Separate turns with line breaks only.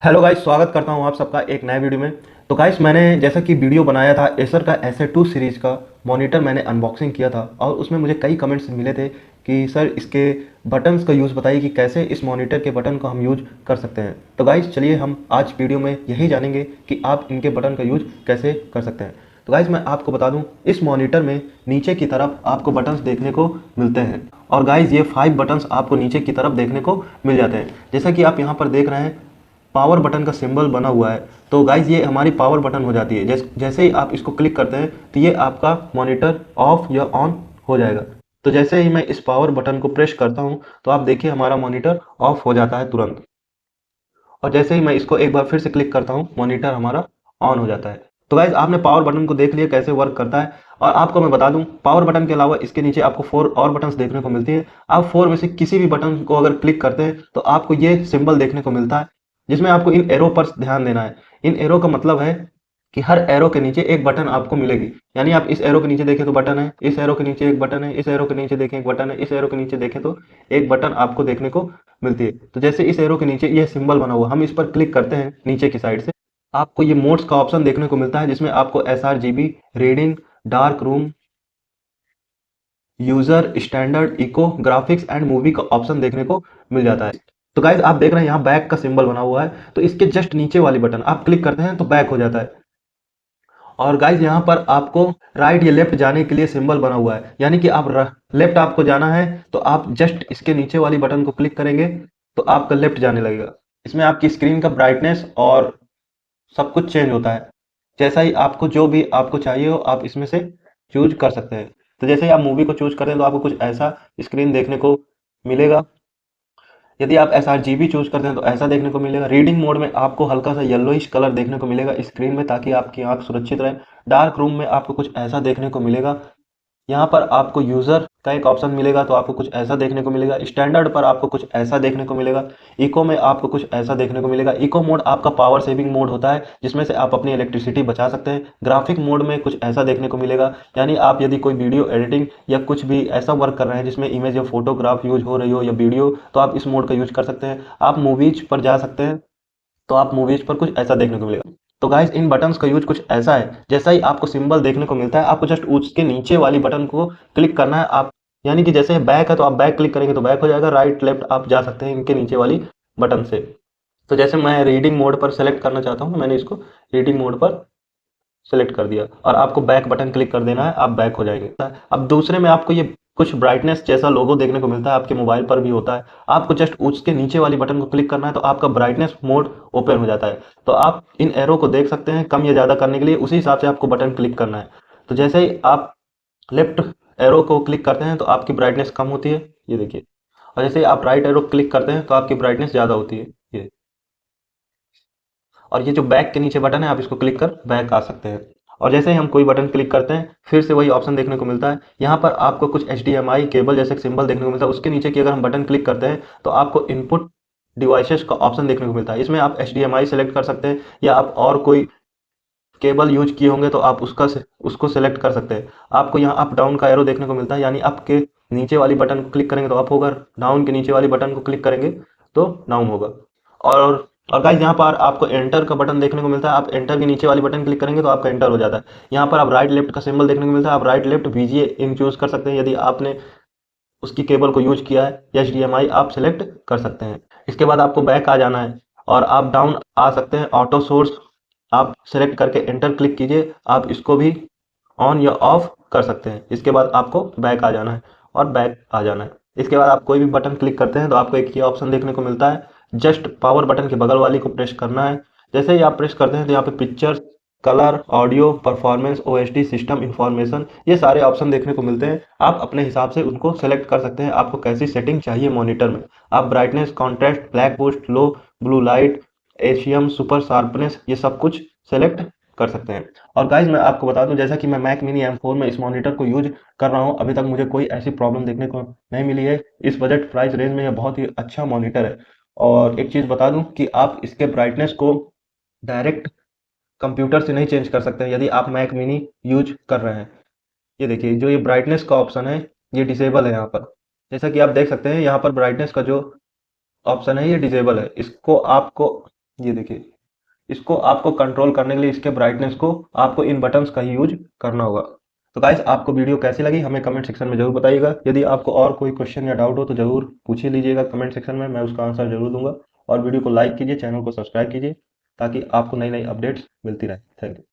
Hello guys, स्वागत करता हूं आप सबका एक नए वीडियो में। तो गाइस, मैंने जैसा कि वीडियो बनाया था एसर का SA2 सीरीज़ का मॉनिटर मैंने अनबॉक्सिंग किया था और उसमें मुझे कई कमेंट्स मिले थे कि सर इसके बटन्स का यूज़ बताइए कि कैसे इस मॉनिटर के बटन का हम यूज कर सकते हैं। तो गाइस चलिए हम आज वीडियो में यही जानेंगे कि आप इनके बटन का यूज कैसे कर सकते हैं। तो गाइस मैं आपको बता दूं, इस मॉनिटर में नीचे की तरफ आपको बटन्स देखने को मिलते हैं और गाइस ये 5 बटन्स आपको नीचे की तरफ देखने को मिल जाते हैं। जैसा कि आप यहाँ पर देख रहे हैं, पावर बटन का सिंबल बना हुआ है। तो गाइज ये हमारी पावर बटन हो जाती है। जैसे ही आप इसको क्लिक करते हैं तो ये आपका मॉनिटर ऑफ या ऑन हो जाएगा। तो जैसे ही मैं इस पावर बटन को प्रेस करता हूं तो आप देखिए हमारा मॉनिटर ऑफ हो जाता है तुरंत। और जैसे ही मैं इसको एक बार फिर से क्लिक करता हूं, मॉनिटर हमारा ऑन हो जाता है। तो गाइज आपने पावर बटन को देख लिया कैसे वर्क करता है। और आपको मैं बता दूं, पावर बटन के अलावा इसके नीचे आपको 4 और बटन्स देखने को मिलती है। आप 4 में से किसी भी बटन को अगर क्लिक करते हैं तो आपको ये सिंबल देखने को मिलता है, जिसमें आपको इन एरो पर ध्यान देना है। इन एरो का मतलब है कि हर एरो के नीचे एक बटन आपको मिलेगी। यानी आप इस एरो के नीचे देखें तो बटन है, इस एरो के नीचे एक बटन है, इस एरो के नीचे देखें एक बटन है, इस एरो के नीचे देखें तो एक बटन आपको देखने को मिलती है। तो जैसे इस एरो के नीचे यह सिंबल बना हुआ, हम इस पर क्लिक करते हैं नीचे की साइड से, आपको ये मोड्स का ऑप्शन देखने को मिलता है, जिसमें आपको SRGB, reading, dark room, user, standard, eco, graphics and movie का ऑप्शन देखने को मिल जाता है। तो गाइज आप देख रहे हैं यहाँ बैक का सिंबल बना हुआ है, तो इसके जस्ट नीचे वाली बटन आप क्लिक करते हैं तो बैक हो जाता है। और गाइज यहाँ पर आपको राइट या लेफ्ट जाने के लिए सिंबल बना हुआ है, यानी कि आप लेफ्ट आपको जाना है तो आप जस्ट इसके नीचे वाली बटन को क्लिक करेंगे तो आपका लेफ्ट जाने लगेगा। इसमें आपकी स्क्रीन का ब्राइटनेस और सब कुछ चेंज होता है। जैसा ही आपको जो भी आपको चाहिए हो आप इसमें से चूज कर सकते हैं। तो जैसे ही आप मूवी को चूज करें तो आपको कुछ ऐसा स्क्रीन देखने को मिलेगा। यदि आप SRGB चूज करते हैं तो ऐसा देखने को मिलेगा। रीडिंग मोड में आपको हल्का सा येलोइश कलर देखने को मिलेगा स्क्रीन में, ताकि आपकी आंख सुरक्षित रहे। डार्क रूम में आपको कुछ ऐसा देखने को मिलेगा। यहाँ पर आपको यूज़र का एक ऑप्शन मिलेगा तो आपको कुछ ऐसा देखने को मिलेगा। स्टैंडर्ड पर आपको कुछ ऐसा देखने को मिलेगा। इको में आपको कुछ ऐसा देखने को मिलेगा। इको मोड आपका पावर सेविंग मोड होता है, जिसमें से आप अपनी इलेक्ट्रिसिटी बचा सकते हैं। ग्राफिक मोड में कुछ ऐसा देखने को मिलेगा, यानी आप यदि कोई वीडियो एडिटिंग या कुछ भी ऐसा वर्क कर रहे हैं जिसमें इमेज या फोटोग्राफ यूज हो रही हो या वीडियो, तो आप इस मोड का यूज कर सकते हैं। आप मूवीज पर जा सकते हैं तो आप मूवीज पर कुछ ऐसा देखने को मिलेगा। तो गाइस इन बटन्स का यूज कुछ ऐसा है, जैसा ही आपको सिंबल देखने को मिलता है आपको जस्ट उसके नीचे वाली बटन को क्लिक करना है। आप यानी कि जैसे बैक है तो आप बैक क्लिक करेंगे तो बैक हो जाएगा, राइट लेफ्ट आप जा सकते हैं इनके नीचे वाली बटन से। तो जैसे मैं रीडिंग मोड पर सेलेक्ट करना चाहता हूँ, मैंने इसको रीडिंग मोड पर सेलेक्ट कर दिया और आपको बैक बटन क्लिक कर देना है, आप बैक हो जाएंगे। अब दूसरे में आपको ये कुछ ब्राइटनेस जैसा लोगो देखने को मिलता है, आपके मोबाइल पर भी होता है। आपको जस्ट उसके नीचे वाली बटन को क्लिक करना है तो आपका ब्राइटनेस मोड ओपन हो जाता है। तो आप इन एरो को देख सकते हैं, कम या ज़्यादा करने के लिए उसी हिसाब से आपको बटन क्लिक करना है। तो जैसे ही आप लेफ्ट एरो को क्लिक करते हैं तो आपकी ब्राइटनेस कम होती है, ये देखिए। और जैसे ही आप राइट एरो क्लिक करते हैं तो आपकी ब्राइटनेस ज़्यादा होती है, ये। और ये जो बैक के नीचे बटन है आप इसको क्लिक कर बैक आ सकते हैं। और जैसे ही हम कोई बटन क्लिक करते हैं फिर से वही ऑप्शन देखने को मिलता है। यहाँ पर आपको कुछ HDMI केबल जैसे सिंबल देखने को मिलता है। उसके नीचे की अगर हम बटन क्लिक करते हैं तो आपको इनपुट डिवाइसेस का ऑप्शन देखने को मिलता है। इसमें आप HDMI सेलेक्ट कर सकते हैं या आप और कोई केबल यूज किए होंगे तो आप उसको सेलेक्ट कर सकते हैं। आपको यहाँ अप डाउन का एरो देखने को मिलता है, यानी अप के नीचे वाली बटन को क्लिक करेंगे तो अप होगा, डाउन के नीचे वाली बटन को क्लिक करेंगे तो डाउन होगा। और और गाइस यहाँ पर आपको एंटर का बटन देखने को मिलता है। आप एंटर के नीचे वाली बटन क्लिक करेंगे तो आपका एंटर हो जाता है। यहाँ पर आप राइट लेफ्ट का सिंबल देखने को मिलता है। आप राइट लेफ्ट VGA इन चूज कर सकते हैं, यदि आपने उसकी केबल को यूज किया है। या HDMI आप सेलेक्ट कर सकते हैं। इसके बाद आपको बैक आ जाना है और आप डाउन आ सकते हैं। ऑटो सोर्स आप सेलेक्ट करके एंटर क्लिक कीजिए, आप इसको भी ऑन या ऑफ कर सकते हैं। इसके बाद आपको बैक आ जाना है और बैक आ जाना है। इसके बाद आप कोई भी बटन क्लिक करते हैं तो आपको एक ये ऑप्शन देखने को मिलता है, जस्ट पावर बटन के बगल वाली को प्रेस करना है। जैसे ही आप प्रेस करते हैं तो यहाँ पे pictures, colour, audio, performance, OSD, system information, ये सारे ऑप्शन देखने को मिलते हैं। आप अपने हिसाब से उनको सेलेक्ट कर सकते हैं, आपको कैसी सेटिंग चाहिए मॉनिटर में। आप ब्राइटनेस, कॉन्ट्रास्ट, ब्लैक बूस्ट, लो ब्लू लाइट, एशियम, सुपर शार्पनेस, ये सब कुछ सेलेक्ट कर सकते हैं। और गाइज मैं आपको बता दूं, जैसा कि मैं मैक मिनी M4 में इस मॉनिटर को यूज कर रहा हूं, अभी तक मुझे कोई ऐसी प्रॉब्लम देखने को नहीं मिली है। इस बजट प्राइस रेंज में यह बहुत ही अच्छा मॉनिटर है। और एक चीज़ बता दूं कि आप इसके ब्राइटनेस को डायरेक्ट कंप्यूटर से नहीं चेंज कर सकते हैं यदि आप मैक मिनी यूज कर रहे हैं। ये देखिए, जो ये ब्राइटनेस का ऑप्शन है ये डिसेबल है यहाँ पर। जैसा कि आप देख सकते हैं यहाँ पर ब्राइटनेस का जो ऑप्शन है ये डिसेबल है। इसको आपको ये देखिए, इसको आपको कंट्रोल करने के लिए इसके ब्राइटनेस को आपको इन बटन्स का ही यूज करना होगा। तो गाइस आपको वीडियो कैसी लगी हमें कमेंट सेक्शन में जरूर बताइएगा। यदि आपको और कोई क्वेश्चन या डाउट हो तो जरूर पूछिए लीजिएगा कमेंट सेक्शन में, मैं उसका आंसर जरूर दूंगा। और वीडियो को लाइक कीजिए, चैनल को सब्सक्राइब कीजिए ताकि आपको नई नई अपडेट्स मिलती रहे। Thank you.